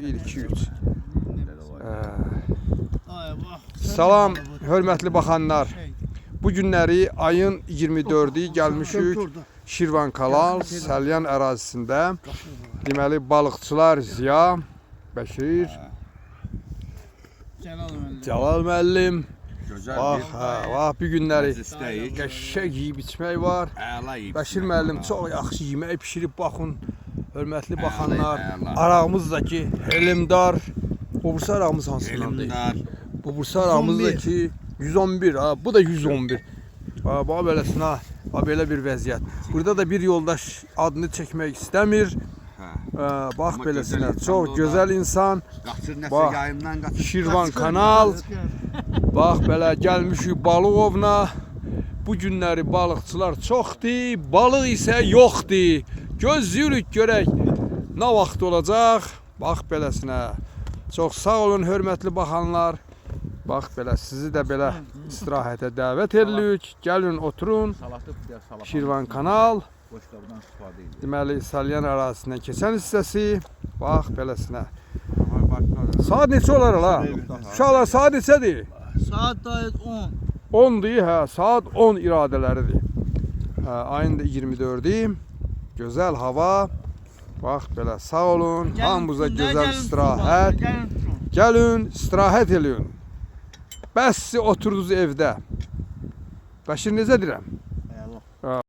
1, 2, 3. Salam, hörmətli baxanlar. Bu günləri ayın 24-ü gəlmişik Şirvan Kanal Salyan ərazisində. Deməli, balıqçılar Ziya, Bəşir, Cəlal müəllim. Bax, bu günləri qəşəng yeyib içmək var. Bəşir müəllim çox yaxşı yemək pişirib, baxın. Hörmətli baxanlar, arağımız da ki, Helimdar. Bu bursa arağımız hansındandır? Bu bursa arağımız da ki, 111, bu da 111. Bax, beləsinə, belə bir vəziyyət. Burada da bir yoldaş adını çəkmək istəmir. Bax, beləsinə, çox gözəl insan. Bax, Şirvan Kanal. Bax, belə gəlmişik balıq ovuna. Bu günləri balıqçılar çoxdur, balıq isə yoxdur. Gözləyirik görək nə vaxt olacaq. Bax, beləsinə. Çox sağ olun, hörmətli baxanlar. Bax, belə sizi də belə istirahətə dəvət edirik. Gəlin, oturun. Şirvan Kanal. Deməli, Salyan ərazisindən keçən hissəsi. Bax, beləsinə. Saat neçə olar la? Uşaqlar, saat neçədir? Saat da 10. 10'dur, saat 10 iradələridir. Ayın da 24'ü. Gözəl hava. Bax, belə sağ olun. Hamımıza gözəl istirahət. Gəlin, istirahət eləyin. Bəs siz oturdunuz evdə. Bəşir necə deyirəm?